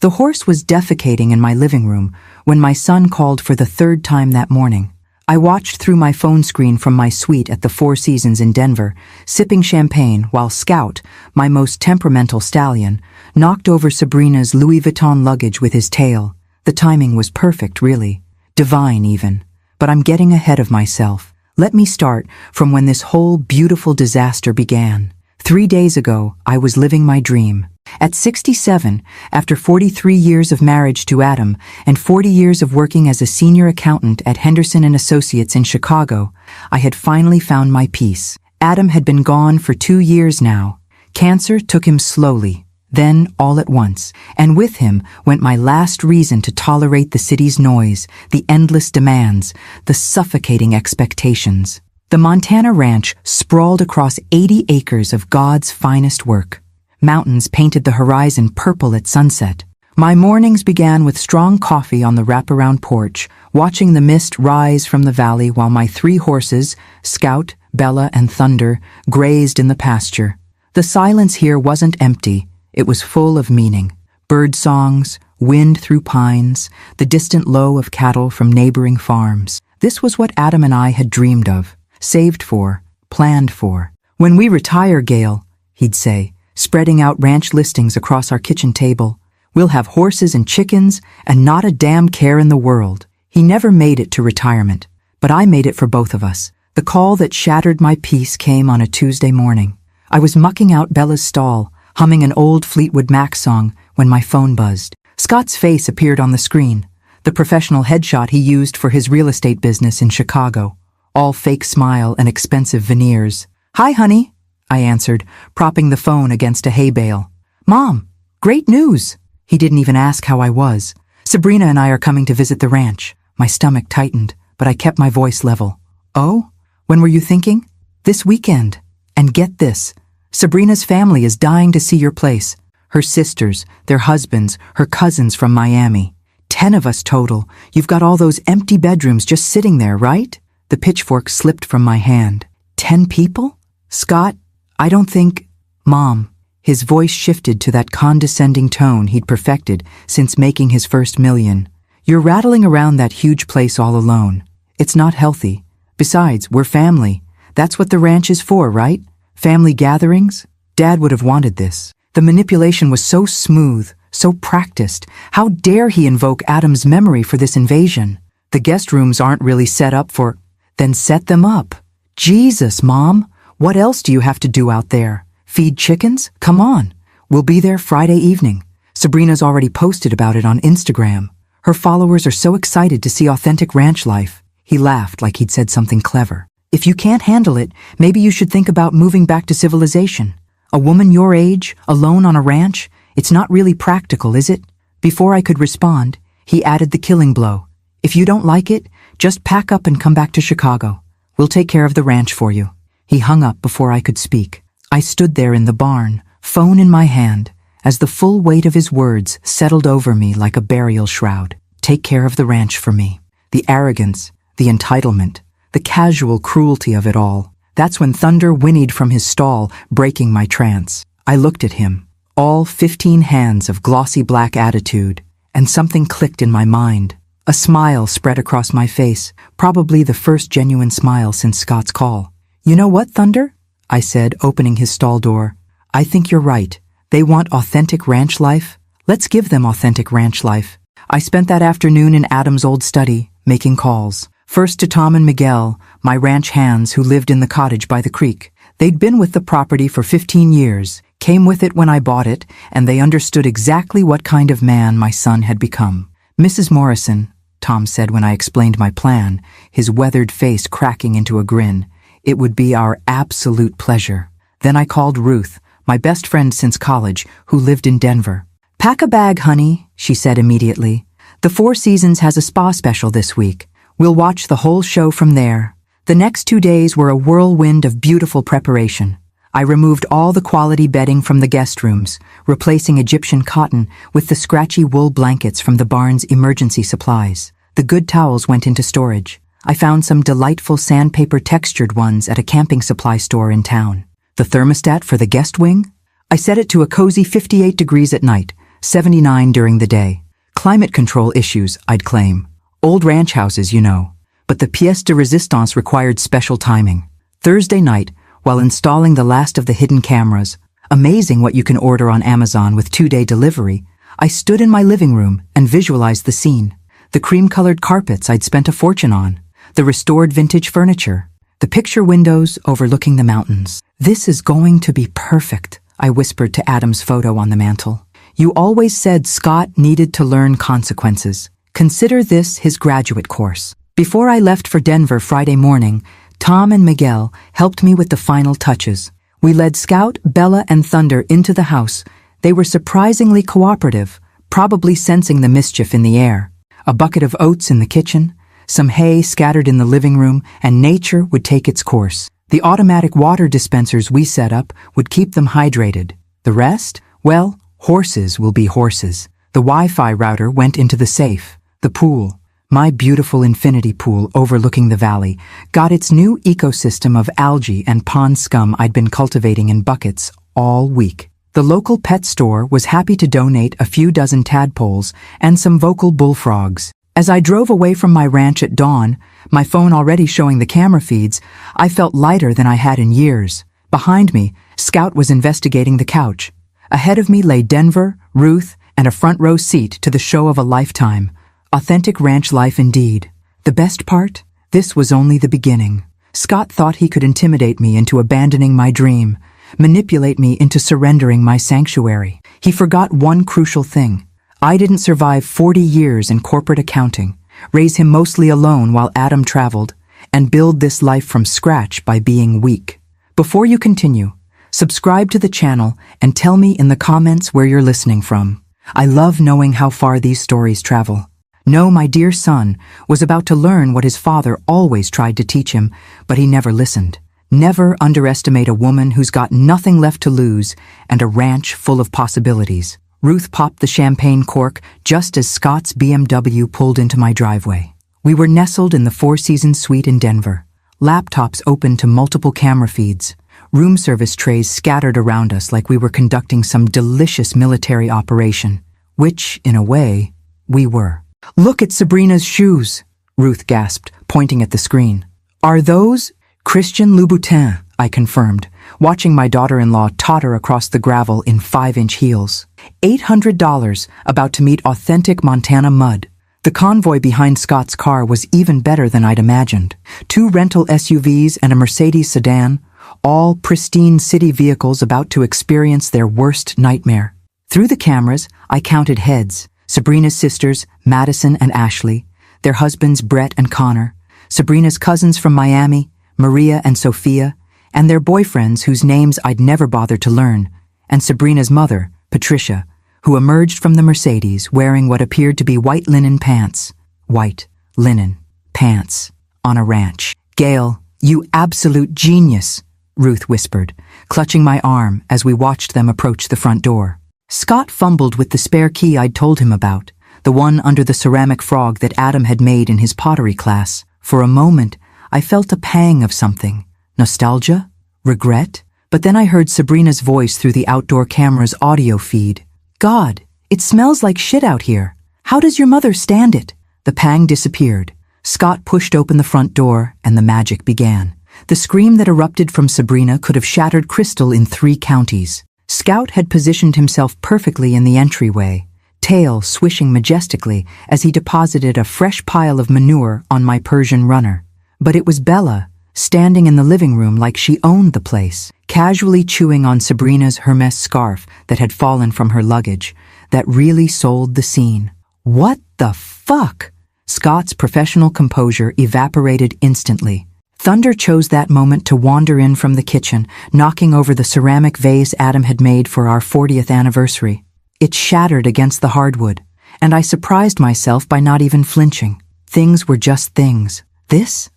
The horse was defecating in my living room when my son called for the third time that morning. I watched through my phone screen from my suite at the Four Seasons in Denver, sipping champagne while Scout, my most temperamental stallion, knocked over Sabrina's Louis Vuitton luggage with his tail. The timing was perfect, really. Divine, even. But I'm getting ahead of myself. Let me start from when this whole beautiful disaster began. 3 days ago, I was living my dream. At 67, after 43 years of marriage to Adam and 40 years of working as a senior accountant at Henderson & Associates in Chicago, I had finally found my peace. Adam had been gone for 2 years now. Cancer took him slowly, then all at once, and with him went my last reason to tolerate the city's noise, the endless demands, the suffocating expectations. The Montana ranch sprawled across 80 acres of God's finest work. Mountains painted the horizon purple at sunset. My mornings began with strong coffee on the wraparound porch, watching the mist rise from the valley while my 3 horses, Scout, Bella, and Thunder, grazed in the pasture. The silence here wasn't empty, it was full of meaning. Bird songs, wind through pines, the distant low of cattle from neighboring farms. This was what Adam and I had dreamed of, saved for, planned for. "When we retire, Gail," he'd say, spreading out ranch listings across our kitchen table, "we'll have horses and chickens and not a damn care in the world." He never made it to retirement, but I made it for both of us. The call that shattered my peace came on a Tuesday morning. I was mucking out Bella's stall, humming an old Fleetwood Mac song, when my phone buzzed. Scott's face appeared on the screen, the professional headshot he used for his real estate business in Chicago, all fake smile and expensive veneers. "Hi, honey," I answered, propping the phone against a hay bale. "Mom, great news." He didn't even ask how I was. "Sabrina and I are coming to visit the ranch." My stomach tightened, but I kept my voice level. "Oh? When were you thinking?" "This weekend. And get this, Sabrina's family is dying to see your place. Her sisters, their husbands, her cousins from Miami. 10 of us total. You've got all those empty bedrooms just sitting there, right?" The pitchfork slipped from my hand. 10 people? "Scott, I don't think—" "Mom." His voice shifted to that condescending tone he'd perfected since making his first million. "You're rattling around that huge place all alone. It's not healthy. Besides, we're family. That's what the ranch is for, right? Family gatherings? Dad would have wanted this." The manipulation was so smooth, so practiced. How dare he invoke Adam's memory for this invasion? "The guest rooms aren't really set up for—" "Then set them up." "Jesus, Mom. What else do you have to do out there? Feed chickens? Come on. We'll be there Friday evening. Sabrina's already posted about it on Instagram. Her followers are so excited to see authentic ranch life." He laughed like he'd said something clever. "If you can't handle it, maybe you should think about moving back to civilization. A woman your age, alone on a ranch? It's not really practical, is it?" Before I could respond, he added the killing blow. "If you don't like it, just pack up and come back to Chicago. We'll take care of the ranch for you." He hung up before I could speak. I stood there in the barn, phone in my hand, as the full weight of his words settled over me like a burial shroud. Take care of the ranch for me. The arrogance, the entitlement, the casual cruelty of it all. That's when Thunder whinnied from his stall, breaking my trance. I looked at him, all 15 hands of glossy black attitude, and something clicked in my mind. A smile spread across my face, probably the first genuine smile since Scott's call. "You know what, Thunder?" I said, opening his stall door. "I think you're right. They want authentic ranch life. Let's give them authentic ranch life." I spent that afternoon in Adam's old study, making calls. First to Tom and Miguel, my ranch hands who lived in the cottage by the creek. They'd been with the property for 15 years, came with it when I bought it, and they understood exactly what kind of man my son had become. "Mrs. Morrison," Tom said when I explained my plan, his weathered face cracking into a grin, "it would be our absolute pleasure." Then I called Ruth, my best friend since college, who lived in Denver. "Pack a bag, honey," she said immediately. "The Four Seasons has a spa special this week. We'll watch the whole show from there." The next 2 days were a whirlwind of beautiful preparation. I removed all the quality bedding from the guest rooms, replacing Egyptian cotton with the scratchy wool blankets from the barn's emergency supplies. The good towels went into storage. I found some delightful sandpaper textured ones at a camping supply store in town. The thermostat for the guest wing? I set it to a cozy 58 degrees at night, 79 during the day. Climate control issues, I'd claim. Old ranch houses, you know. But the pièce de résistance required special timing. Thursday night, while installing the last of the hidden cameras, amazing what you can order on Amazon with 2-day delivery, I stood in my living room and visualized the scene. The cream-colored carpets I'd spent a fortune on, the restored vintage furniture, the picture windows overlooking the mountains. "This is going to be perfect," I whispered to Adam's photo on the mantel. "You always said Scott needed to learn consequences. Consider this his graduate course." Before I left for Denver Friday morning, Tom and Miguel helped me with the final touches. We led Scout, Bella, and Thunder into the house. They were surprisingly cooperative, probably sensing the mischief in the air. A bucket of oats in the kitchen, some hay scattered in the living room, and nature would take its course. The automatic water dispensers we set up would keep them hydrated. The rest? Well, horses will be horses. The Wi-Fi router went into the safe. The pool, my beautiful infinity pool overlooking the valley, got its new ecosystem of algae and pond scum I'd been cultivating in buckets all week. The local pet store was happy to donate a few dozen tadpoles and some vocal bullfrogs. As I drove away from my ranch at dawn, my phone already showing the camera feeds, I felt lighter than I had in years. Behind me, Scout was investigating the couch. Ahead of me lay Denver, Ruth, and a front row seat to the show of a lifetime. Authentic ranch life indeed. The best part? This was only the beginning. Scott thought he could intimidate me into abandoning my dream, manipulate me into surrendering my sanctuary. He forgot one crucial thing. I didn't survive 40 years in corporate accounting, raise him mostly alone while Adam traveled, and build this life from scratch by being weak. Before you continue, subscribe to the channel and tell me in the comments where you're listening from. I love knowing how far these stories travel. No, my dear son was about to learn what his father always tried to teach him, but he never listened. Never underestimate a woman who's got nothing left to lose and a ranch full of possibilities. Ruth popped the champagne cork just as Scott's BMW pulled into my driveway. We were nestled in the Four Seasons suite in Denver. Laptops open to multiple camera feeds. Room service trays scattered around us like we were conducting some delicious military operation, which, in a way, we were. "Look at Sabrina's shoes," Ruth gasped, pointing at the screen. "Are those Christian Louboutin?" I confirmed, watching my daughter-in-law totter across the gravel in 5-inch heels. $800, about to meet authentic Montana mud. The convoy behind Scott's car was even better than I'd imagined. 2 rental SUVs and a Mercedes sedan, all pristine city vehicles about to experience their worst nightmare. Through the cameras, I counted heads. Sabrina's sisters, Madison and Ashley, their husbands Brett and Connor, Sabrina's cousins from Miami, Maria and Sophia, and their boyfriends whose names I'd never bothered to learn, and Sabrina's mother, Patricia, who emerged from the Mercedes wearing what appeared to be white linen pants. White linen pants on a ranch. "Gail, you absolute genius," Ruth whispered, clutching my arm as we watched them approach the front door. Scott fumbled with the spare key I'd told him about, the one under the ceramic frog that Adam had made in his pottery class. For a moment, I felt a pang of something. Nostalgia? Regret? But then I heard Sabrina's voice through the outdoor camera's audio feed. "God, it smells like shit out here. How does your mother stand it?" The pang disappeared. Scott pushed open the front door, and the magic began. The scream that erupted from Sabrina could have shattered crystal in 3 counties. Scout had positioned himself perfectly in the entryway, tail swishing majestically as he deposited a fresh pile of manure on my Persian runner. But it was Bella, standing in the living room like she owned the place, casually chewing on Sabrina's Hermes scarf that had fallen from her luggage, that really sold the scene. "What the fuck?" Scott's professional composure evaporated instantly. Thunder chose that moment to wander in from the kitchen, knocking over the ceramic vase Adam had made for our 40th anniversary. It shattered against the hardwood, and I surprised myself by not even flinching. Things were just things. This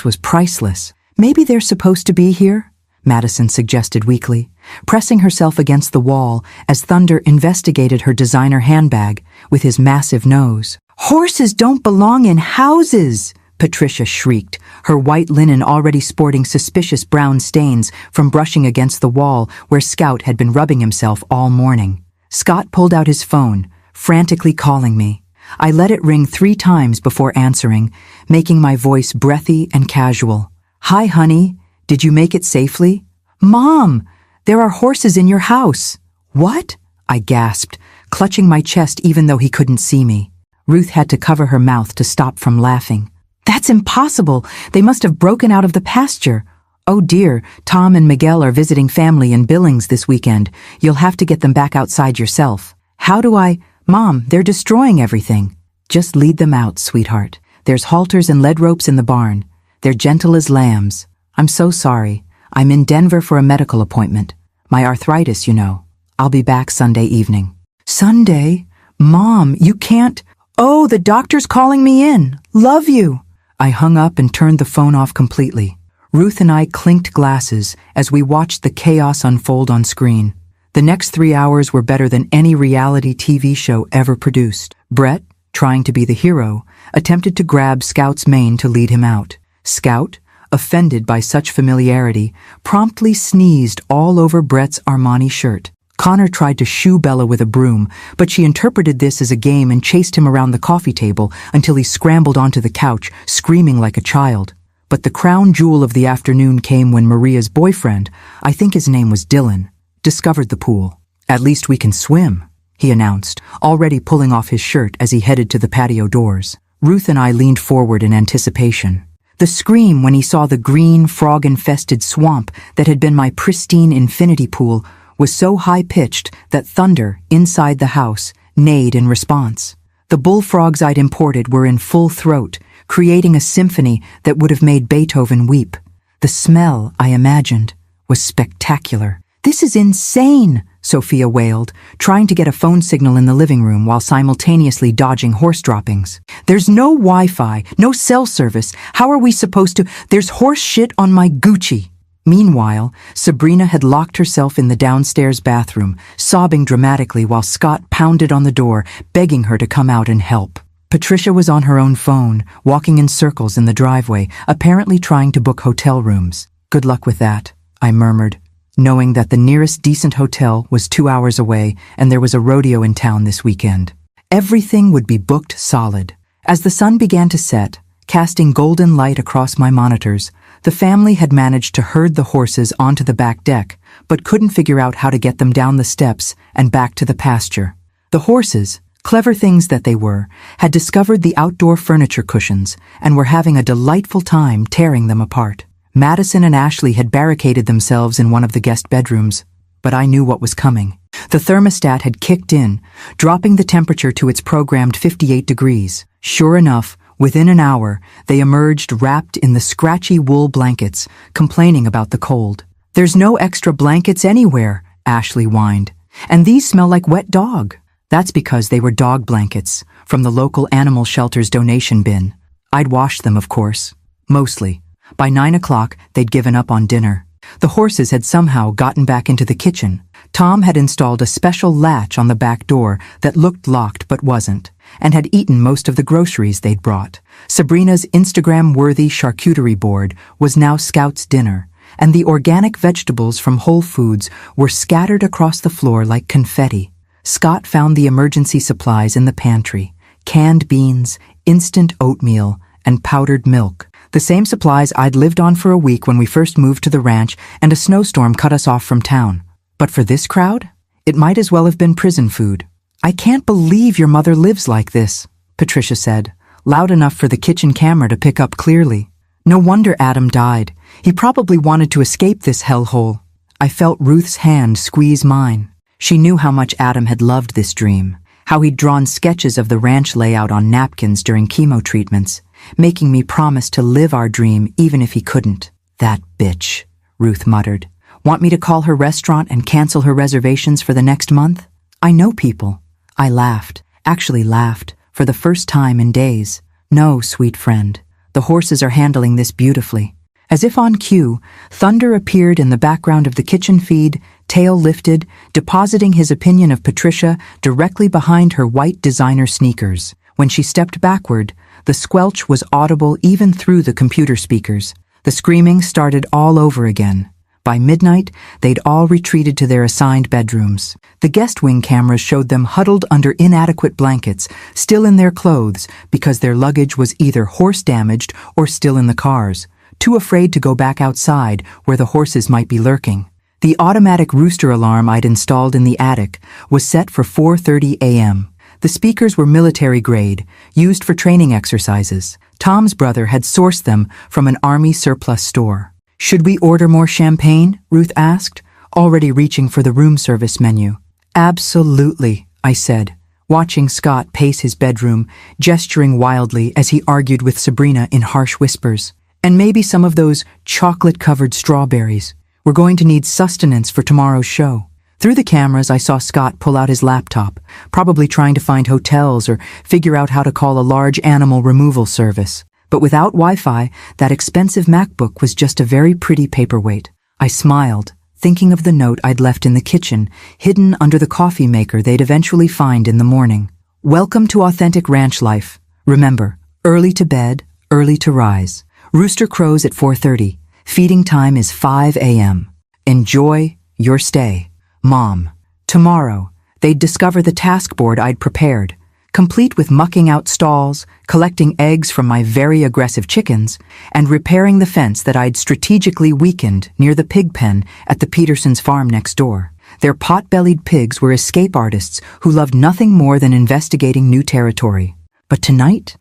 was priceless. "Maybe they're supposed to be here?" Madison suggested weakly, pressing herself against the wall as Thunder investigated her designer handbag with his massive nose. "Horses don't belong in houses!" Patricia shrieked, her white linen already sporting suspicious brown stains from brushing against the wall where Scout had been rubbing himself all morning. Scott pulled out his phone, frantically calling me. I let it ring 3 times before answering, making my voice breathy and casual. "Hi, honey. Did you make it safely?" "Mom, there are horses in your house." "What?" I gasped, clutching my chest even though he couldn't see me. Ruth had to cover her mouth to stop from laughing. "That's impossible. They must have broken out of the pasture." "Oh dear, Tom and Miguel are visiting family in Billings this weekend. You'll have to get them back outside yourself." "How do I—" "Mom, they're destroying everything." "Just lead them out, sweetheart. There's halters and lead ropes in the barn. They're gentle as lambs." "I'm so sorry. I'm in Denver for a medical appointment. My arthritis, you know. I'll be back Sunday evening." "Sunday? Mom, you can't—" "Oh, the doctor's calling me in. Love you." I hung up and turned the phone off completely. Ruth and I clinked glasses as we watched the chaos unfold on screen. The next 3 hours were better than any reality TV show ever produced. Brett, trying to be the hero, attempted to grab Scout's mane to lead him out. Scout, offended by such familiarity, promptly sneezed all over Brett's Armani shirt. Connor tried to shoo Bella with a broom, but she interpreted this as a game and chased him around the coffee table until he scrambled onto the couch, screaming like a child. But the crown jewel of the afternoon came when Maria's boyfriend, I think his name was Dylan, discovered the pool. "At least we can swim," he announced, already pulling off his shirt as he headed to the patio doors. Ruth and I leaned forward in anticipation. The scream when he saw the green, frog-infested swamp that had been my pristine infinity pool was so high-pitched that thunder, inside the house, neighed in response. The bullfrogs I'd imported were in full throat, creating a symphony that would have made Beethoven weep. The smell, I imagined, was spectacular. "This is insane," Sophia wailed, trying to get a phone signal in the living room while simultaneously dodging horse droppings. "There's no Wi-Fi, no cell service. How are we supposed to— There's horse shit on my Gucci." Meanwhile, Sabrina had locked herself in the downstairs bathroom, sobbing dramatically while Scott pounded on the door, begging her to come out and help. Patricia was on her own phone, walking in circles in the driveway, apparently trying to book hotel rooms. "Good luck with that," I murmured, knowing that the nearest decent hotel was 2 hours away and there was a rodeo in town this weekend. Everything would be booked solid. As the sun began to set, casting golden light across my monitors, the family had managed to herd the horses onto the back deck, but couldn't figure out how to get them down the steps and back to the pasture. The horses, clever things that they were, had discovered the outdoor furniture cushions and were having a delightful time tearing them apart. Madison and Ashley had barricaded themselves in one of the guest bedrooms, but I knew what was coming. The thermostat had kicked in, dropping the temperature to its programmed 58 degrees. Sure enough, within an hour, they emerged wrapped in the scratchy wool blankets, complaining about the cold. "There's no extra blankets anywhere," Ashley whined. "And these smell like wet dog." That's because they were dog blankets, from the local animal shelter's donation bin. I'd washed them, of course. Mostly. By 9 o'clock, they'd given up on dinner. The horses had somehow gotten back into the kitchen. Tom had installed a special latch on the back door that looked locked but wasn't, and had eaten most of the groceries they'd brought. Sabrina's Instagram-worthy charcuterie board was now Scout's dinner, and the organic vegetables from Whole Foods were scattered across the floor like confetti. Scott found the emergency supplies in the pantry: canned beans, instant oatmeal, and powdered milk. The same supplies I'd lived on for a week when we first moved to the ranch and a snowstorm cut us off from town. But for this crowd, it might as well have been prison food. "I can't believe your mother lives like this," Patricia said, loud enough for the kitchen camera to pick up clearly. "No wonder Adam died. He probably wanted to escape this hellhole." I felt Ruth's hand squeeze mine. She knew how much Adam had loved this dream, how he'd drawn sketches of the ranch layout on napkins during chemo treatments, making me promise to live our dream even if he couldn't. "That bitch," Ruth muttered. "Want me to call her restaurant and cancel her reservations for the next month? I know people." I laughed, actually laughed, for the first time in days. "No, sweet friend. The horses are handling this beautifully." As if on cue, Thunder appeared in the background of the kitchen feed, tail lifted, depositing his opinion of Patricia directly behind her white designer sneakers. When she stepped backward, the squelch was audible even through the computer speakers. The screaming started all over again. By midnight, they'd all retreated to their assigned bedrooms. The guest wing cameras showed them huddled under inadequate blankets, still in their clothes because their luggage was either horse-damaged or still in the cars, too afraid to go back outside where the horses might be lurking. The automatic rooster alarm I'd installed in the attic was set for 4:30 a.m. The speakers were military-grade, used for training exercises. Tom's brother had sourced them from an army surplus store. "Should we order more champagne?" Ruth asked, already reaching for the room service menu. "Absolutely," I said, watching Scott pace his bedroom, gesturing wildly as he argued with Sabrina in harsh whispers. "And maybe some of those chocolate-covered strawberries. We're going to need sustenance for tomorrow's show." Through the cameras, I saw Scott pull out his laptop, probably trying to find hotels or figure out how to call a large animal removal service. But without Wi-Fi, that expensive MacBook was just a very pretty paperweight. I smiled, thinking of the note I'd left in the kitchen, hidden under the coffee maker they'd eventually find in the morning. "Welcome to authentic ranch life. Remember, early to bed, early to rise. Rooster crows at 4:30. Feeding time is 5 a.m. Enjoy your stay, Mom." Tomorrow, they'd discover the task board I'd prepared, complete with mucking out stalls, collecting eggs from my very aggressive chickens, and repairing the fence that I'd strategically weakened near the pig pen at the Petersons' farm next door. Their pot-bellied pigs were escape artists who loved nothing more than investigating new territory. But tonight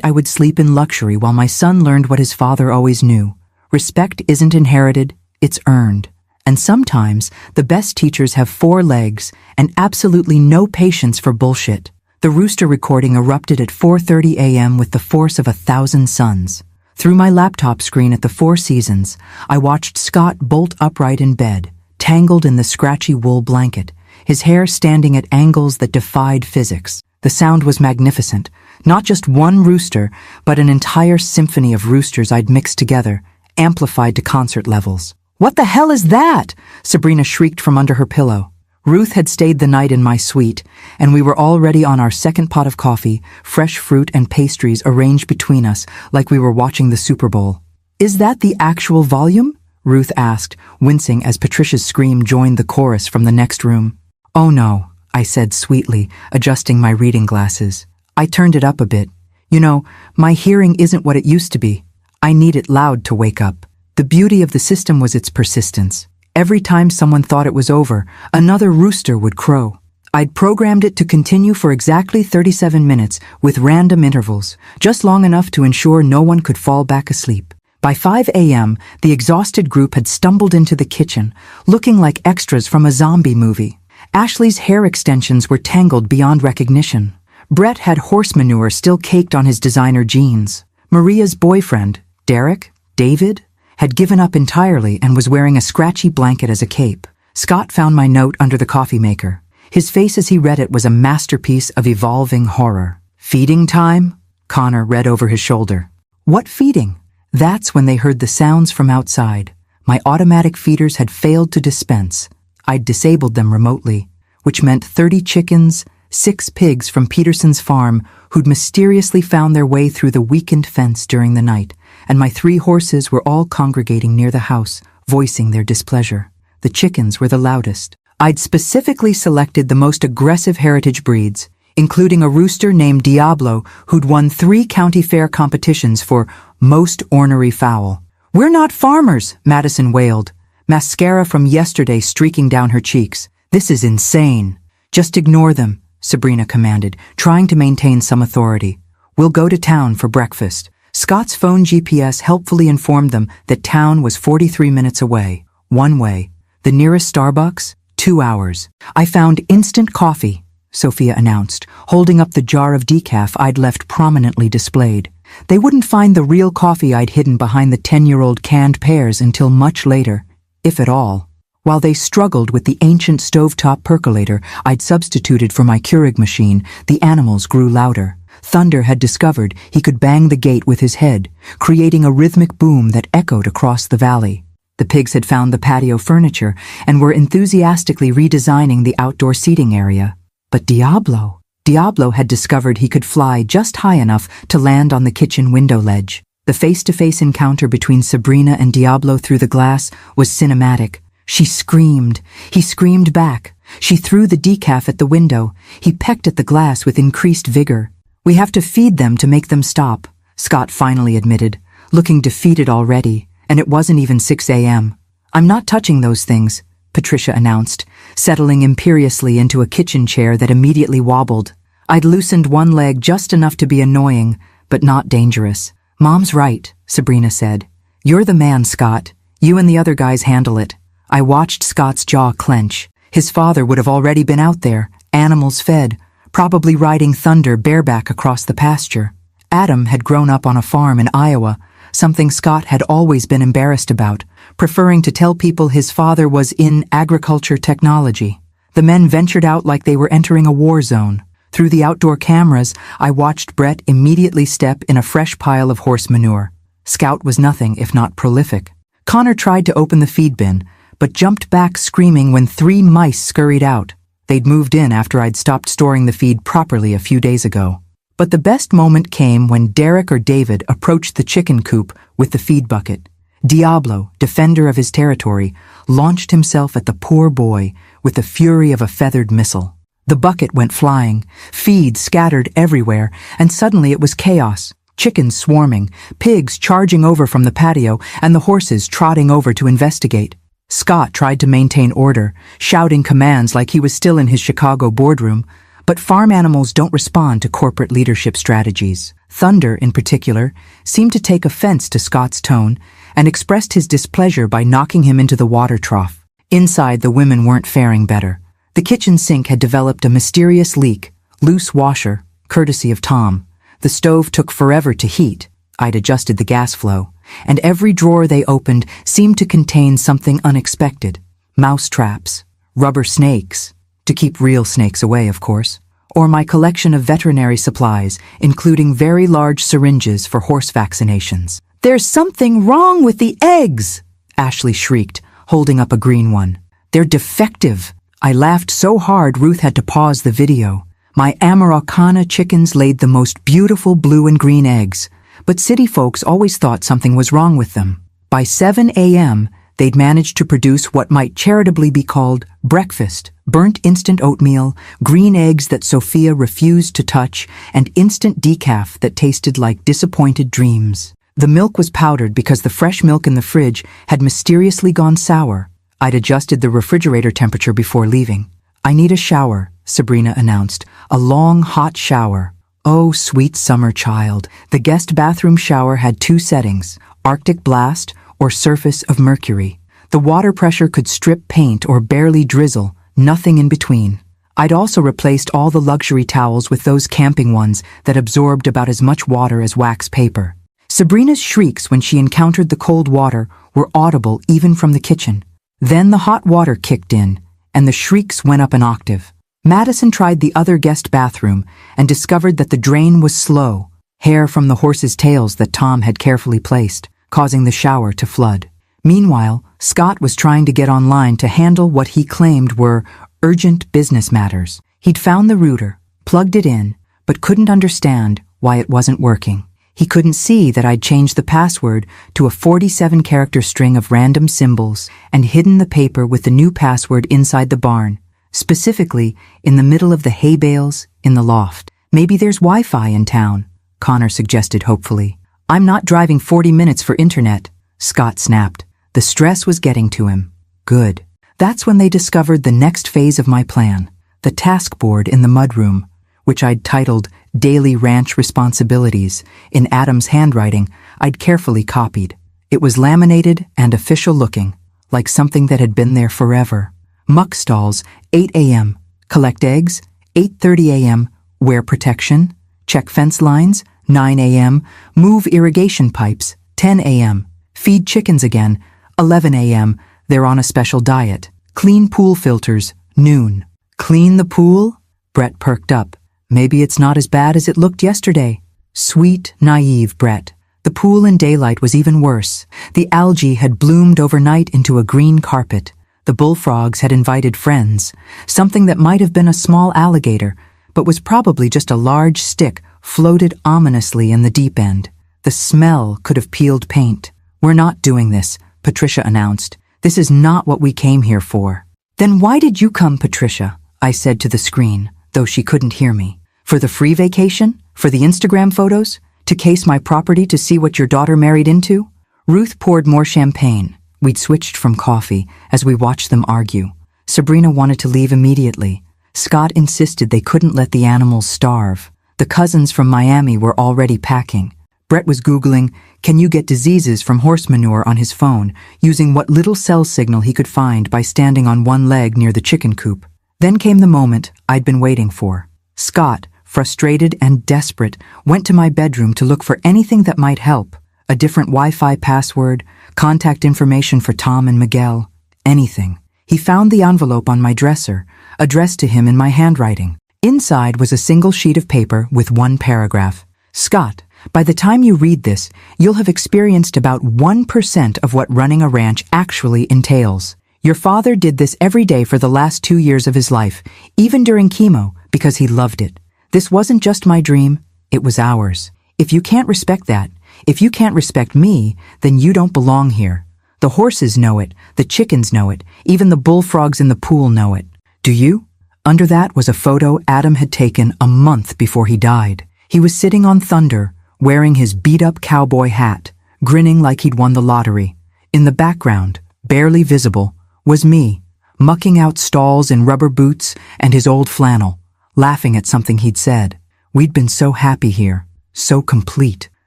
I would sleep in luxury while my son learned what his father always knew. Respect isn't inherited, it's earned. And sometimes, the best teachers have 4 legs and absolutely no patience for bullshit. The rooster recording erupted at 4:30 a.m. with the force of 1,000 suns. Through my laptop screen at the Four Seasons, I watched Scott bolt upright in bed, tangled in the scratchy wool blanket, his hair standing at angles that defied physics. The sound was magnificent. Not just one rooster, but an entire symphony of roosters I'd mixed together, amplified to concert levels. "What the hell is that?" Sabrina shrieked from under her pillow. Ruth had stayed the night in my suite, and we were already on our second pot of coffee, fresh fruit and pastries arranged between us like we were watching the Super Bowl. "Is that the actual volume?" Ruth asked, wincing as Patricia's scream joined the chorus from the next room. "Oh no," I said sweetly, adjusting my reading glasses. "I turned it up a bit. You know, my hearing isn't what it used to be. I need it loud to wake up." The beauty of the system was its persistence. Every time someone thought it was over, another rooster would crow. I'd programmed it to continue for exactly 37 minutes with random intervals, just long enough to ensure no one could fall back asleep. By 5 a.m., the exhausted group had stumbled into the kitchen, looking like extras from a zombie movie. Ashley's hair extensions were tangled beyond recognition. Brett had horse manure still caked on his designer jeans. Maria's boyfriend, David, had given up entirely and was wearing a scratchy blanket as a cape. Scott found my note under the coffee maker. His face as he read it was a masterpiece of evolving horror. "Feeding time?" Connor read over his shoulder. "What feeding?" That's when they heard the sounds from outside. My automatic feeders had failed to dispense. I'd disabled them remotely, which meant 30 chickens, 6 pigs from Peterson's farm who'd mysteriously found their way through the weakened fence during the night, and my 3 horses were all congregating near the house, voicing their displeasure. The chickens were the loudest. I'd specifically selected the most aggressive heritage breeds, including a rooster named Diablo who'd won 3 county fair competitions for most ornery fowl. "We're not farmers," Madison wailed, mascara from yesterday streaking down her cheeks. "This is insane." "Just ignore them," Sabrina commanded, trying to maintain some authority. "We'll go to town for breakfast." Scott's phone GPS helpfully informed them that town was 43 minutes away, one way. The nearest Starbucks, 2 hours. "I found instant coffee," Sophia announced, holding up the jar of decaf I'd left prominently displayed. They wouldn't find the real coffee I'd hidden behind the 10-year-old canned pears until much later, if at all. While they struggled with the ancient stovetop percolator I'd substituted for my Keurig machine, the animals grew louder. Thunder had discovered he could bang the gate with his head, creating a rhythmic boom that echoed across the valley. The pigs had found the patio furniture and were enthusiastically redesigning the outdoor seating area. But Diablo had discovered he could fly just high enough to land on the kitchen window ledge. The face-to-face encounter between Sabrina and Diablo through the glass was cinematic. She screamed. He screamed back. She threw the decaf at the window. He pecked at the glass with increased vigor. "We have to feed them to make them stop," Scott finally admitted, looking defeated already, and it wasn't even 6 a.m. "I'm not touching those things," Patricia announced, settling imperiously into a kitchen chair that immediately wobbled. I'd loosened one leg just enough to be annoying, but not dangerous. "Mom's right," Sabrina said. "You're the man, Scott. You and the other guys handle it." I watched Scott's jaw clench. His father would have already been out there, animals fed, probably riding Thunder bareback across the pasture. Adam had grown up on a farm in Iowa, something Scott had always been embarrassed about, preferring to tell people his father was in agriculture technology. The men ventured out like they were entering a war zone. Through the outdoor cameras, I watched Brett immediately step in a fresh pile of horse manure. Scout was nothing if not prolific. Connor tried to open the feed bin, but jumped back screaming when 3 mice scurried out. They'd moved in after I'd stopped storing the feed properly a few days ago. But the best moment came when Derek or David approached the chicken coop with the feed bucket. Diablo, defender of his territory, launched himself at the poor boy with the fury of a feathered missile. The bucket went flying, feed scattered everywhere, and suddenly it was chaos. Chickens swarming, pigs charging over from the patio, and the horses trotting over to investigate. Scott tried to maintain order, shouting commands like he was still in his Chicago boardroom, but farm animals don't respond to corporate leadership strategies. Thunder, in particular, seemed to take offense to Scott's tone and expressed his displeasure by knocking him into the water trough. Inside, the women weren't faring better. The kitchen sink had developed a mysterious leak, loose washer, courtesy of Tom. The stove took forever to heat. I'd adjusted the gas flow, and every drawer they opened seemed to contain something unexpected. Mouse traps, rubber snakes, to keep real snakes away, of course, or my collection of veterinary supplies, including very large syringes for horse vaccinations. "There's something wrong with the eggs!" Ashley shrieked, holding up a green one. "They're defective." I laughed so hard Ruth had to pause the video. My Amarocana chickens laid the most beautiful blue and green eggs, but city folks always thought something was wrong with them. By 7 a.m., they'd managed to produce what might charitably be called breakfast: burnt instant oatmeal, green eggs that Sophia refused to touch, and instant decaf that tasted like disappointed dreams. The milk was powdered because the fresh milk in the fridge had mysteriously gone sour. I'd adjusted the refrigerator temperature before leaving. "I need a shower," Sabrina announced. "A long, hot shower." Oh, sweet summer child. The guest bathroom shower had 2 settings: Arctic blast or surface of mercury. The water pressure could strip paint or barely drizzle, nothing in between. I'd also replaced all the luxury towels with those camping ones that absorbed about as much water as wax paper. Sabrina's shrieks when she encountered the cold water were audible even from the kitchen. Then the hot water kicked in, and the shrieks went up an octave. Madison tried the other guest bathroom and discovered that the drain was slow, hair from the horses' tails that Tom had carefully placed, causing the shower to flood. Meanwhile, Scott was trying to get online to handle what he claimed were urgent business matters. He'd found the router, plugged it in, but couldn't understand why it wasn't working. He couldn't see that I'd changed the password to a 47-character string of random symbols and hidden the paper with the new password inside the barn, specifically in the middle of the hay bales in the loft. "Maybe there's Wi-Fi in town," Connor suggested hopefully. "I'm not driving 40 minutes for internet," Scott snapped. The stress was getting to him. Good. That's when they discovered the next phase of my plan, the task board in the mudroom, which I'd titled Daily Ranch Responsibilities in Adam's handwriting I'd carefully copied. It was laminated and official looking, like something that had been there forever. Muck stalls, 8 a.m. Collect eggs, 8:30 a.m. Wear protection. Check fence lines, 9 a.m. Move irrigation pipes, 10 a.m. Feed chickens again, 11 a.m. They're on a special diet. Clean pool filters, noon. Clean the pool? Brett perked up. Maybe it's not as bad as it looked yesterday. Sweet, naive Brett. The pool in daylight was even worse. The algae had bloomed overnight into a green carpet. The bullfrogs had invited friends. Something that might have been a small alligator, but was probably just a large stick floated ominously in the deep end. The smell could have peeled paint. "We're not doing this," Patricia announced. "This is not what we came here for." "Then why did you come, Patricia?" I said to the screen, though she couldn't hear me. "For the free vacation? For the Instagram photos? To case my property to see what your daughter married into?" Ruth poured more champagne. We'd switched from coffee as we watched them argue. Sabrina wanted to leave immediately. Scott insisted they couldn't let the animals starve. The cousins from Miami were already packing. Brett was Googling, "Can you get diseases from horse manure?" on his phone, using what little cell signal he could find by standing on one leg near the chicken coop. Then came the moment I'd been waiting for. Scott, frustrated and desperate, went to my bedroom to look for anything that might help. A different Wi-Fi password, contact information for Tom and Miguel, anything. He found the envelope on my dresser, addressed to him in my handwriting. Inside was a single sheet of paper with one paragraph. "Scott, by the time you read this, you'll have experienced about 1% of what running a ranch actually entails. Your father did this every day for the last 2 years of his life, even during chemo, because he loved it. This wasn't just my dream, it was ours. If you can't respect that, if you can't respect me, then you don't belong here. The horses know it, the chickens know it, even the bullfrogs in the pool know it. Do you?" Under that was a photo Adam had taken a month before he died. He was sitting on Thunder, wearing his beat-up cowboy hat, grinning like he'd won the lottery. In the background, barely visible, was me, mucking out stalls in rubber boots and his old flannel, laughing at something he'd said. We'd been so happy here, so complete.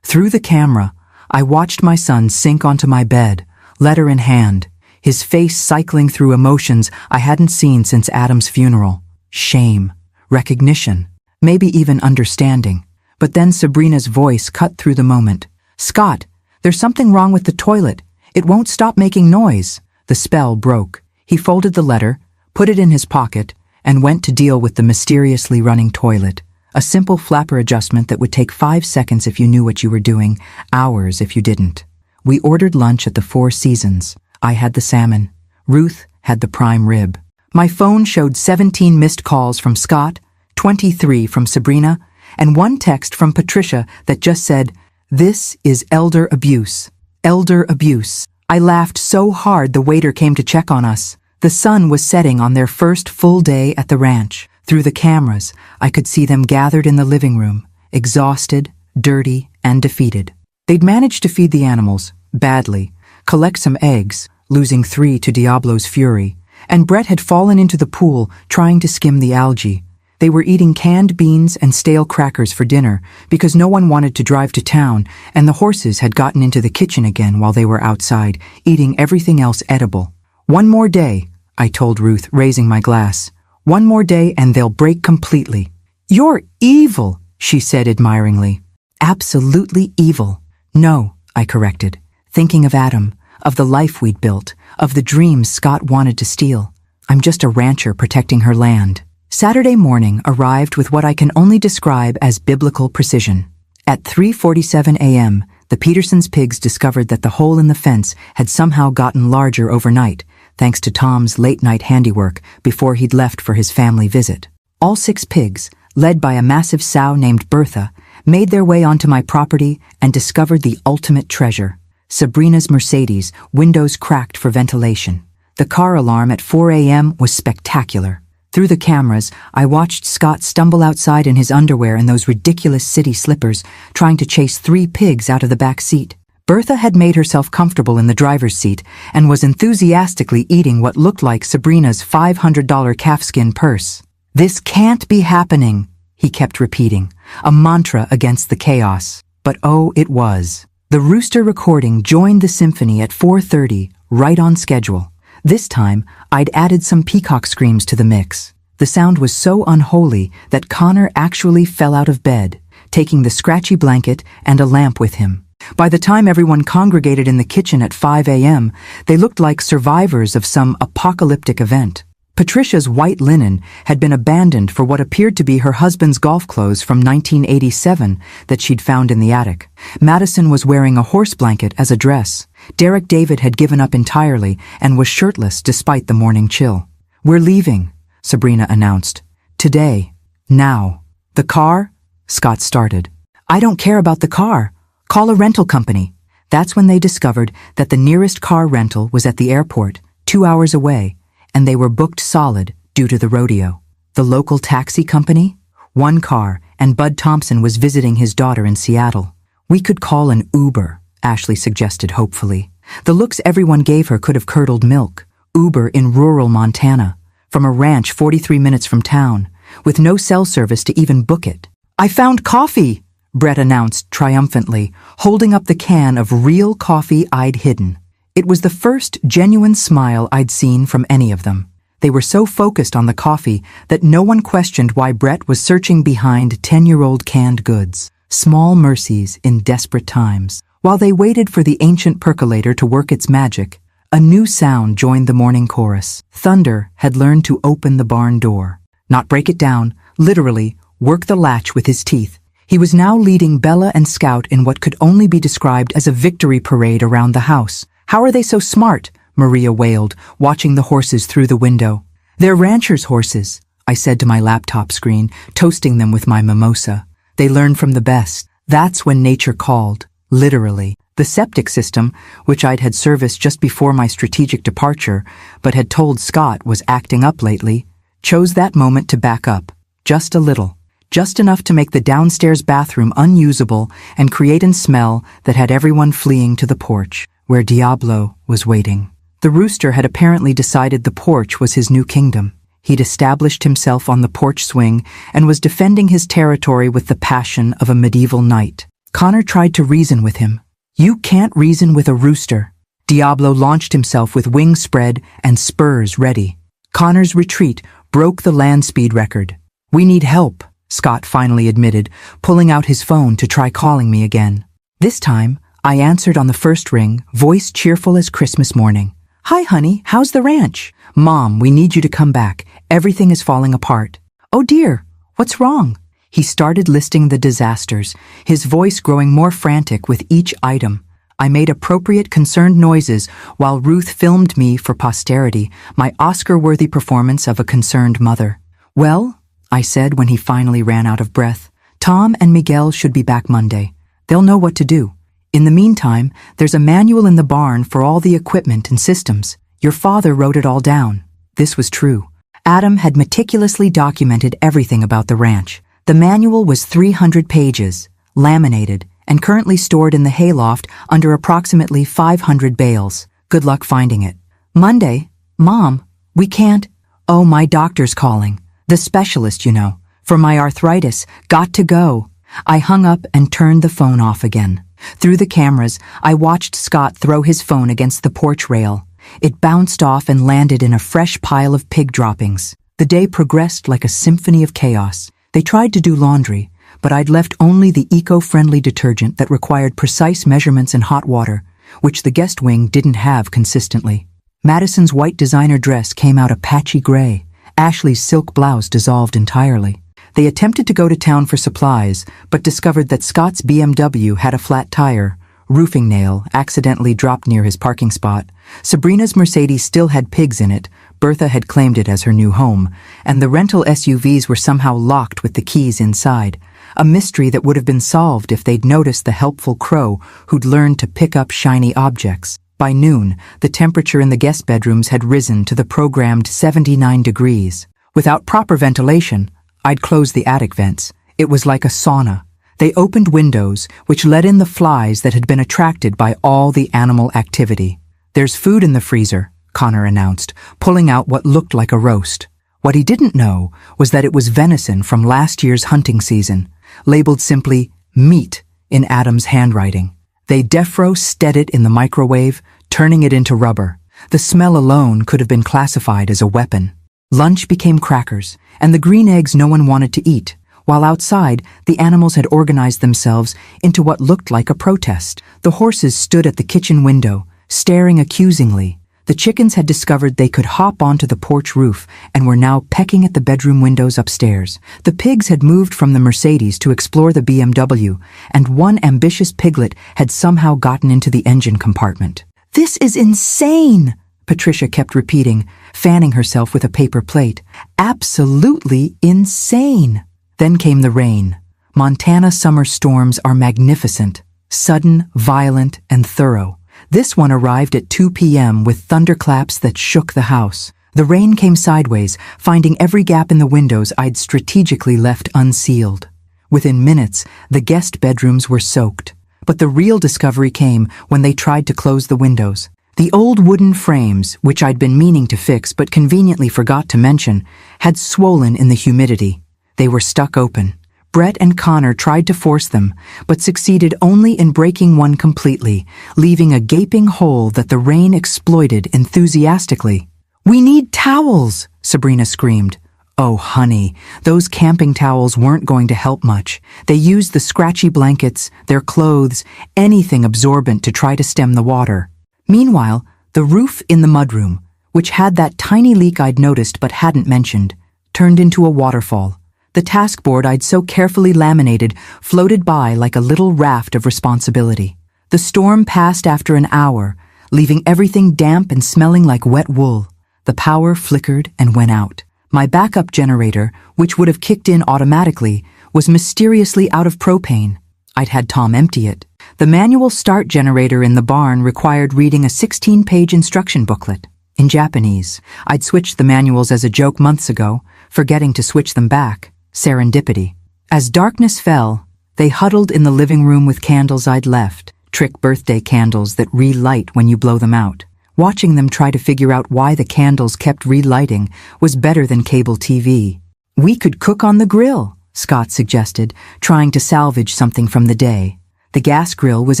Through the camera, I watched my son sink onto my bed, letter in hand, his face cycling through emotions I hadn't seen since Adam's funeral. Shame, recognition, maybe even understanding. But then Sabrina's voice cut through the moment. "Scott, there's something wrong with the toilet. It won't stop making noise." The spell broke. He folded the letter, put it in his pocket, and went to deal with the mysteriously running toilet. A simple flapper adjustment that would take 5 seconds if you knew what you were doing, hours if you didn't. We ordered lunch at the Four Seasons. I had the salmon. Ruth had the prime rib. My phone showed 17 missed calls from Scott, 23 from Sabrina, and one text from Patricia that just said, "This is elder abuse. Elder abuse." I laughed so hard the waiter came to check on us. The sun was setting on their first full day at the ranch. Through the cameras, I could see them gathered in the living room, exhausted, dirty, and defeated. They'd managed to feed the animals, badly, collect some eggs, losing 3 to Diablo's fury, and Brett had fallen into the pool trying to skim the algae. They were eating canned beans and stale crackers for dinner because no one wanted to drive to town, and the horses had gotten into the kitchen again while they were outside, eating everything else edible. "One more day," I told Ruth, raising my glass. "One more day and they'll break completely." "You're evil," she said admiringly. "Absolutely evil." "No," I corrected, thinking of Adam, of the life we'd built, of the dreams Scott wanted to steal. "I'm just a rancher protecting her land." Saturday morning arrived with what I can only describe as biblical precision. At 3:47 a.m., the Petersons' pigs discovered that the hole in the fence had somehow gotten larger overnight, thanks to Tom's late-night handiwork before he'd left for his family visit. All 6 pigs, led by a massive sow named Bertha, made their way onto my property and discovered the ultimate treasure. Sabrina's Mercedes, windows cracked for ventilation. The car alarm at 4 a.m. was spectacular. Through the cameras, I watched Scott stumble outside in his underwear and those ridiculous city slippers, trying to chase 3 pigs out of the back seat. Bertha had made herself comfortable in the driver's seat and was enthusiastically eating what looked like Sabrina's $500 calfskin purse. "This can't be happening," he kept repeating, a mantra against the chaos. But oh, it was. The rooster recording joined the symphony at 4:30, right on schedule. This time, I'd added some peacock screams to the mix. The sound was so unholy that Connor actually fell out of bed, taking the scratchy blanket and a lamp with him. By the time everyone congregated in the kitchen at 5 a.m., they looked like survivors of some apocalyptic event. Patricia's white linen had been abandoned for what appeared to be her husband's golf clothes from 1987 that she'd found in the attic. Madison was wearing a horse blanket as a dress. Derek David had given up entirely and was shirtless despite the morning chill. "We're leaving," Sabrina announced. "Today. Now." "The car?" Scott started. "I don't care about the car. Call a rental company. That's when they discovered that the nearest car rental was at the airport, 2 hours away, and they were booked solid due to the rodeo. The local taxi company? One car, and Bud Thompson was visiting his daughter in Seattle. We could call an Uber, Ashley suggested hopefully. The looks everyone gave her could have curdled milk. Uber in rural Montana, from a ranch 43 minutes from town, with no cell service to even book it. I found coffee, Brett announced triumphantly, holding up the can of real coffee I'd hidden. It was the first genuine smile I'd seen from any of them. They were so focused on the coffee that no one questioned why Brett was searching behind 10-year-old canned goods. Small mercies in desperate times. While they waited for the ancient percolator to work its magic, a new sound joined the morning chorus. Thunder had learned to open the barn door. Not break it down, literally, work the latch with his teeth. He was now leading Bella and Scout in what could only be described as a victory parade around the house. How are they so smart? Maria wailed, watching the horses through the window. They're ranchers' horses, I said to my laptop screen, toasting them with my mimosa. They learn from the best. That's when nature called. Literally. The septic system, which I'd had serviced just before my strategic departure, but had told Scott was acting up lately, chose that moment to back up. Just a little. Just enough to make the downstairs bathroom unusable and create a smell that had everyone fleeing to the porch, where Diablo was waiting. The rooster had apparently decided the porch was his new kingdom. He'd established himself on the porch swing and was defending his territory with the passion of a medieval knight. Connor tried to reason with him. You can't reason with a rooster. Diablo launched himself with wings spread and spurs ready. Connor's retreat broke the land speed record. We need help, Scott finally admitted, pulling out his phone to try calling me again. This time, I answered on the first ring, voice cheerful as Christmas morning. Hi, honey, how's the ranch? Mom, we need you to come back. Everything is falling apart. Oh dear, what's wrong? He started listing the disasters, his voice growing more frantic with each item. I made appropriate concerned noises while Ruth filmed me for posterity, my Oscar-worthy performance of a concerned mother. Well, I said when he finally ran out of breath, Tom and Miguel should be back Monday. They'll know what to do. In the meantime, there's a manual in the barn for all the equipment and systems. Your father wrote it all down. This was true. Adam had meticulously documented everything about the ranch. The manual was 300 pages, laminated, and currently stored in the hayloft under approximately 500 bales. Good luck finding it. Monday? Mom, we can't. Oh, my doctor's calling. The specialist, you know. For my arthritis. Got to go. I hung up and turned the phone off again. Through the cameras, I watched Scott throw his phone against the porch rail. It bounced off and landed in a fresh pile of pig droppings. The day progressed like a symphony of chaos. They tried to do laundry, but I'd left only the eco-friendly detergent that required precise measurements in hot water, which the guest wing didn't have consistently. Madison's white designer dress came out a patchy gray. Ashley's silk blouse dissolved entirely. They attempted to go to town for supplies, but discovered that Scott's BMW had a flat tire. Roofing nail accidentally dropped near his parking spot. Sabrina's Mercedes still had pigs in it. Bertha had claimed it as her new home, and the rental SUVs were somehow locked with the keys inside. A mystery that would have been solved if they'd noticed the helpful crow who'd learned to pick up shiny objects. By noon, the temperature in the guest bedrooms had risen to the programmed 79 degrees. Without proper ventilation, I'd closed the attic vents. It was like a sauna. They opened windows, which let in the flies that had been attracted by all the animal activity. There's food in the freezer, Connor announced, pulling out what looked like a roast. What he didn't know was that it was venison from last year's hunting season, labeled simply meat in Adam's handwriting. They defrosted it in the microwave, turning it into rubber. The smell alone could have been classified as a weapon. Lunch became crackers, and the green eggs no one wanted to eat, while outside, the animals had organized themselves into what looked like a protest. The horses stood at the kitchen window, staring accusingly. The chickens had discovered they could hop onto the porch roof and were now pecking at the bedroom windows upstairs. The pigs had moved from the Mercedes to explore the BMW, and one ambitious piglet had somehow gotten into the engine compartment. "This is insane!" Patricia kept repeating, fanning herself with a paper plate. "Absolutely insane!" Then came the rain. Montana summer storms are magnificent, Sudden, violent, and thorough. This one arrived at 2 p.m. with thunderclaps that shook the house. The rain came sideways, finding every gap in the windows I'd strategically left unsealed. Within minutes, the guest bedrooms were soaked. But the real discovery came when they tried to close the windows. The old wooden frames, which I'd been meaning to fix but conveniently forgot to mention, had swollen in the humidity. They were stuck open. Brett and Connor tried to force them, but succeeded only in breaking one completely, leaving a gaping hole that the rain exploited enthusiastically. "We need towels!" Sabrina screamed. Oh, honey, those camping towels weren't going to help much. They used the scratchy blankets, their clothes, anything absorbent to try to stem the water. Meanwhile, the roof in the mudroom, which had that tiny leak I'd noticed but hadn't mentioned, turned into a waterfall. The taskboard I'd so carefully laminated floated by like a little raft of responsibility. The storm passed after an hour, leaving everything damp and smelling like wet wool. The power flickered and went out. My backup generator, which would have kicked in automatically, was mysteriously out of propane. I'd had Tom empty it. The manual start generator in the barn required reading a 16-page instruction booklet. In Japanese. I'd switched the manuals as a joke months ago, forgetting to switch them back. Serendipity. As darkness fell, they huddled in the living room with candles I'd left, trick birthday candles that relight when you blow them out. Watching them try to figure out why the candles kept relighting was better than cable TV. "We could cook on the grill," Scott suggested, trying to salvage something from the day. The gas grill was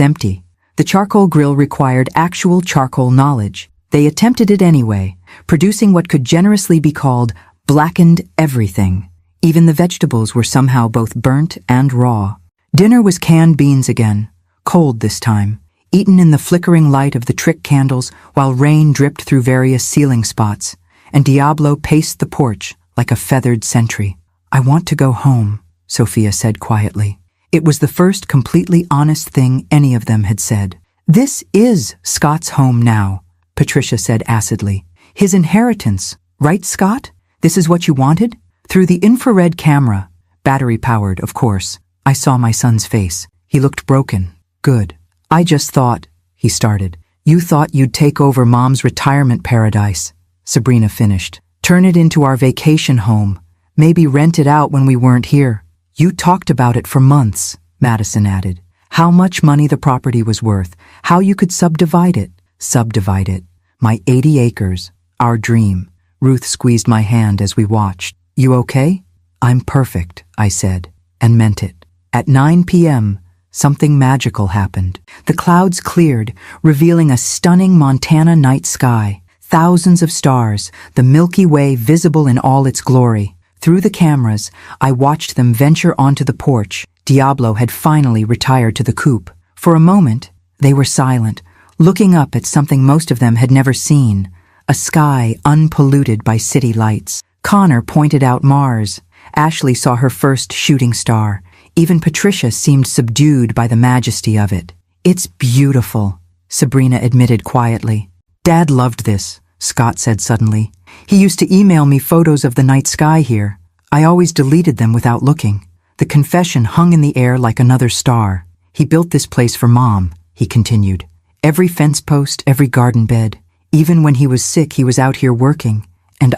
empty. The charcoal grill required actual charcoal knowledge. They attempted it anyway, producing what could generously be called blackened everything. Even the vegetables were somehow both burnt and raw. Dinner was canned beans again, cold this time, eaten in the flickering light of the trick candles while rain dripped through various ceiling spots, and Diablo paced the porch like a feathered sentry. "I want to go home," Sophia said quietly. It was the first completely honest thing any of them had said. "This is Scott's home now," Patricia said acidly. "His inheritance, right, Scott? This is what you wanted?" Through the infrared camera, battery-powered, of course, I saw my son's face. He looked broken. "Good. I just thought," he started. "You thought you'd take over Mom's retirement paradise," Sabrina finished. "Turn it into our vacation home. Maybe rent it out when we weren't here." "You talked about it for months," Madison added. "How much money the property was worth, how you could subdivide it." "Subdivide it. My 80 acres. Our dream." Ruth squeezed my hand as we watched. "You okay?" "I'm perfect," I said, and meant it. At 9 p.m., something magical happened. The clouds cleared, revealing a stunning Montana night sky. Thousands of stars, the Milky Way visible in all its glory. Through the cameras, I watched them venture onto the porch. Diablo had finally retired to the coop. For a moment, they were silent, looking up at something most of them had never seen, a sky unpolluted by city lights. Connor pointed out Mars. Ashley saw her first shooting star. Even Patricia seemed subdued by the majesty of it. "It's beautiful," Sabrina admitted quietly. "Dad loved this," Scott said suddenly. "He used to email me photos of the night sky here. I always deleted them without looking." The confession hung in the air like another star. "He built this place for Mom," he continued. "Every fence post, every garden bed. Even when he was sick, he was out here working. And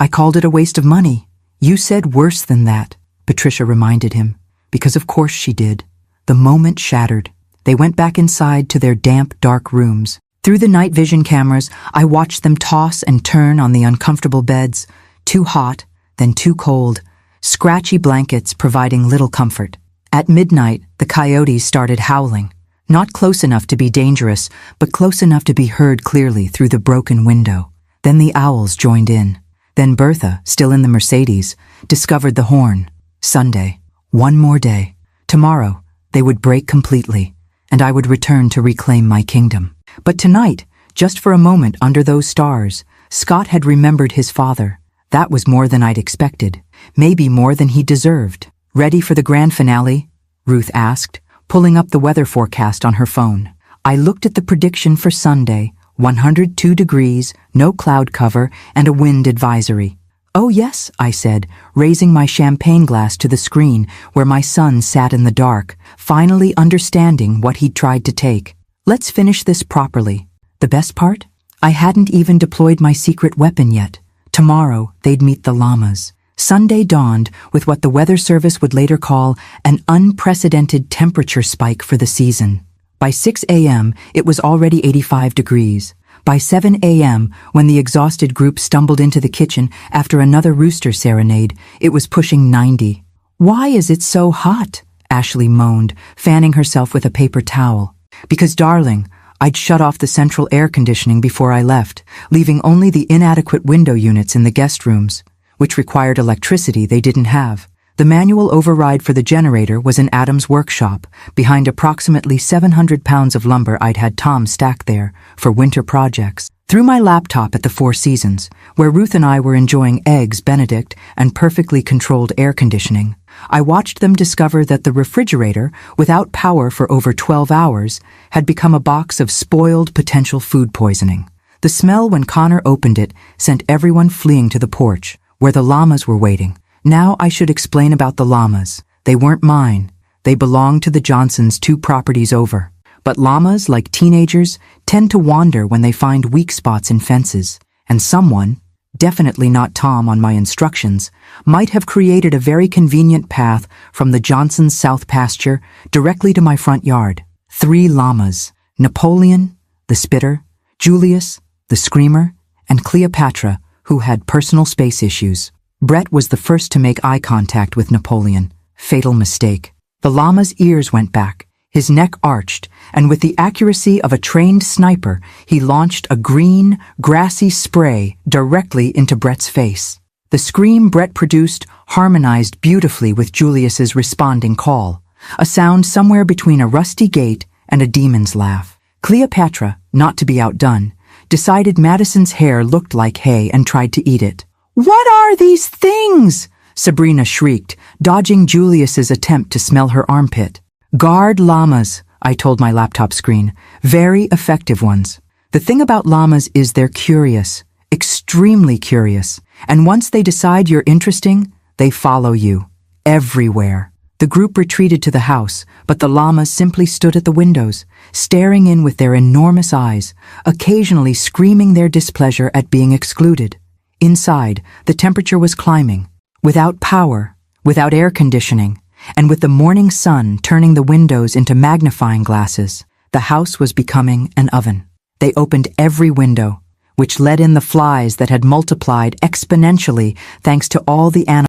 I called it a waste of money." "You said worse than that," Patricia reminded him. Because of course she did. The moment shattered. They went back inside to their damp, dark rooms. Through the night vision cameras, I watched them toss and turn on the uncomfortable beds, too hot, then too cold, scratchy blankets providing little comfort. At midnight, the coyotes started howling. Not close enough to be dangerous, but close enough to be heard clearly through the broken window. Then the owls joined in. Then Bertha, still in the Mercedes, discovered the horn. Sunday. One more day. Tomorrow, they would break completely, and I would return to reclaim my kingdom. But tonight, just for a moment under those stars, Scott had remembered his father. That was more than I'd expected, maybe more than he deserved. "Ready for the grand finale?" Ruth asked, pulling up the weather forecast on her phone. I looked at the prediction for Sunday, 102 degrees, no cloud cover, and a wind advisory. "Oh yes," I said, raising my champagne glass to the screen where my son sat in the dark, finally understanding what he'd tried to take. "Let's finish this properly." The best part? I hadn't even deployed my secret weapon yet. Tomorrow, they'd meet the llamas. Sunday dawned with what the weather service would later call an unprecedented temperature spike for the season. By 6 a.m., it was already 85 degrees. By 7 a.m., when the exhausted group stumbled into the kitchen after another rooster serenade, it was pushing 90. "Why is it so hot?" Ashley moaned, fanning herself with a paper towel. "Because, darling, I'd shut off the central air conditioning before I left, leaving only the inadequate window units in the guest rooms, which required electricity they didn't have. The manual override for the generator was in Adam's workshop, behind approximately 700 pounds of lumber I'd had Tom stack there for winter projects. Through my laptop at the Four Seasons, where Ruth and I were enjoying Eggs Benedict and perfectly controlled air conditioning, I watched them discover that the refrigerator, without power for over 12 hours, had become a box of spoiled potential food poisoning. The smell when Connor opened it sent everyone fleeing to the porch, where the llamas were waiting. Now I should explain about the llamas. They weren't mine. They belonged to the Johnsons 2 properties over. But llamas, like teenagers, tend to wander when they find weak spots in fences. And someone, definitely not Tom on my instructions, might have created a very convenient path from the Johnsons' south pasture directly to my front yard. 3 llamas: Napoleon, the spitter, Julius, the screamer, and Cleopatra, who had personal space issues. Brett was the first to make eye contact with Napoleon. Fatal mistake. The llama's ears went back, his neck arched, and with the accuracy of a trained sniper, he launched a green, grassy spray directly into Brett's face. The scream Brett produced harmonized beautifully with Julius's responding call, a sound somewhere between a rusty gate and a demon's laugh. Cleopatra, not to be outdone, decided Madison's hair looked like hay and tried to eat it. "What are these things?" Sabrina shrieked, dodging Julius's attempt to smell her armpit. "Guard llamas," I told my laptop screen. "Very effective ones. The thing about llamas is they're curious, extremely curious, and once they decide you're interesting, they follow you. Everywhere." The group retreated to the house, but the llamas simply stood at the windows, staring in with their enormous eyes, occasionally screaming their displeasure at being excluded. Inside, the temperature was climbing. Without power, without air conditioning, and with the morning sun turning the windows into magnifying glasses, the house was becoming an oven. They opened every window, which let in the flies that had multiplied exponentially thanks to all the animals